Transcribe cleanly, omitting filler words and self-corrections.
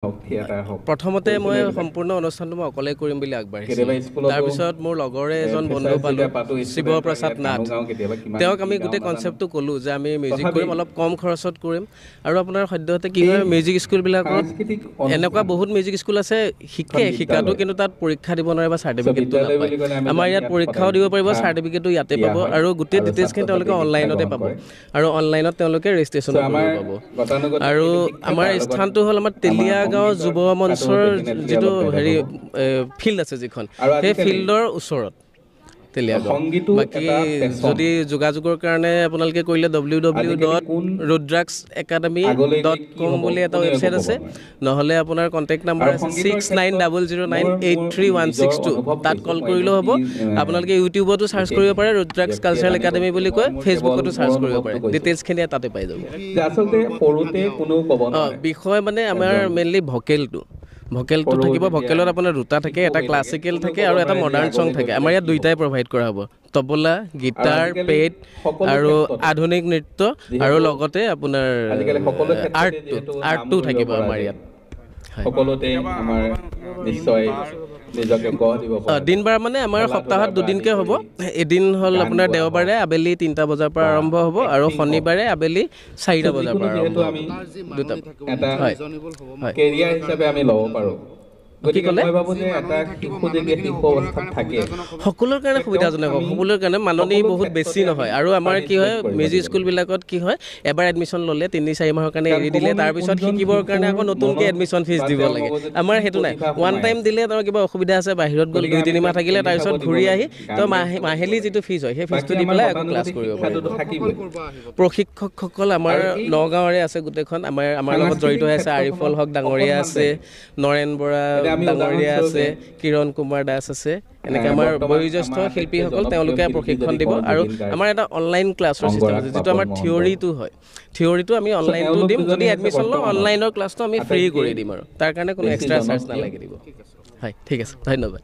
প্ৰথমতে মই সম্পূৰ্ণ অনুষ্ঠানটো মই অকলে কৰিম বুলি আগবাঢ়িছিলোঁ। তাৰপিছত মোৰ লগৰে এজন বন্ধু পালোঁ, শিৱপ্ৰসাদ নাথ। তেওঁক আমি গোটেই কনচেপ্টটো ক'লোঁ যে আমি মিউজিক কৰিম, অলপ কম খৰচত কৰিম। আৰু আপোনাৰ সদ্যহতে কি হয়, মিউজিক স্কুলবিলাকত এনেকুৱা বহুত মিউজিক স্কুল আছে, শিকাটো কিন্তু তাত পৰীক্ষা দিব নোৱাৰে বা চাৰ্টিফিকেটটো নাপায়। আমাৰ ইয়াত পৰীক্ষাও দিব পাৰিব, চাৰ্টিফিকেটটো ইয়াতে পাব, আৰু গোটেই ডিটেইলছখিনি তেওঁলোকে অনলাইনতে পাব। আৰু অনলাইনত তেওঁলোকে ৰেজিষ্ট্ৰেশ্যন কৰিব পাব। আৰু আমাৰ স্থানটো হ'ল আমাৰ তেলিয়াগাঁও যুৱ মঞ্চৰ যিটো ফিল্ড আছে, যিখন সেই ফিল্ডৰ ওচৰত তেলিয়াগাঁও। বাকী যদি যোগাযোগৰ কাৰণে আপোনালোকে কৰিলে www.rudraksacademy.com বুলি এটা ৱেবছাইট আছে, নহ'লে আপোনাৰ কণ্টেক্ট নাম্বাৰ আছে 6900983162। তাত কল কৰিলেও হ'ব। আপোনালোকে ইউটিউবতো চাৰ্চ কৰিব পাৰে, ৰুদ্ৰাক্স কালচাৰেল একাডেমি বুলি কয়, ফেচবুকতো চাৰ্চ কৰিব পাৰে, ডিটেইলছখিনি তাতে পাই যাব। বিষয় মানে আমাৰ মেইনলি ভকেলটো থাকিব। ভকেলত আপোনাৰ দুটা থাকে, এটা ক্লাছিকেল থাকে আৰু এটা মডাৰ্ণ চং থাকে। আমাৰ ইয়াত দুইটাই প্ৰভাইড কৰা হ'ব, তবলা, গীটাৰ, পেড আৰু আধুনিক নৃত্য, আৰু লগতে আপোনাৰ আৰ্টটো থাকিব আমাৰ ইয়াত। দিন বাৰ মানে আমাৰ সপ্তাহত দুদিনকৈ হ'ব। এদিন হ'ল আপোনাৰ দেওবাৰে আবেলি 3টা বজাৰ পৰা আৰম্ভ হ'ব, আৰু শনিবাৰে আবেলি 4টা বজাৰ পৰা আৰম্ভ হ'ব। দুটা হয়। কেৰিয়াৰ হিচাপে আমি ল'ব পাৰোঁ। গতিকে মই ভাবোঁ যে এটা শিশু যেতিয়া শিশু অৱস্থাত থাকে, সকলোৰ কাৰণে সুবিধাজনক হ'ব, সকলোৰ কাৰণে মাননি বহুত বেছি নহয়। আৰু আমাৰ কি হয়, মিউজিক স্কুলবিলাকত কি হয়, এবাৰ এডমিশ্যন ল'লে 3-4 মাহৰ কাৰণে এৰি দিলে, তাৰপিছত শিকিবৰ কাৰণে আকৌ নতুনকৈ এডমিশ্যন ফিজ দিব লাগে। আমাৰ সেইটো নাই, ওৱান টাইম দিলে তেওঁৰ কিবা অসুবিধা আছে, বাহিৰত গ'ল 2-3 মাহ থাকিলে, তাৰপিছত ঘূৰি আহি তেওঁ মাহিলী যিটো ফিজ হয়, সেই ফিজটো দি পেলাই আকৌ ক্লাছ কৰিব পাৰিব। প্ৰশিক্ষকসকল আমাৰ নগাঁৱৰে আছে গোটেইখন। আমাৰ লগত জড়িত হৈ আছে আৰিফল হক ডাঙৰীয়া আছে, নৰেন বৰা ডাঙৰীয়া আছে, কিৰণ কুমাৰ দাস আছে। এনেকৈ আমাৰ বয়োজ্যেষ্ঠ শিল্পীসকল, তেওঁলোকে প্ৰশিক্ষণ দিব। আৰু আমাৰ এটা অনলাইন ক্লাছৰ চিষ্টেম আছে, যিটো আমাৰ থিয়ৰিটো হয়। থিয়ৰিটো আমি অনলাইনটো দিম, যদি এডমিশ্যন লওঁ অনলাইনৰ ক্লাছটো আমি ফ্ৰী কৰি দিম, আৰু তাৰ কাৰণে কোনো এক্সট্ৰা চাৰ্জ নালাগে দিব। হয়, ঠিক আছে, ধন্যবাদ।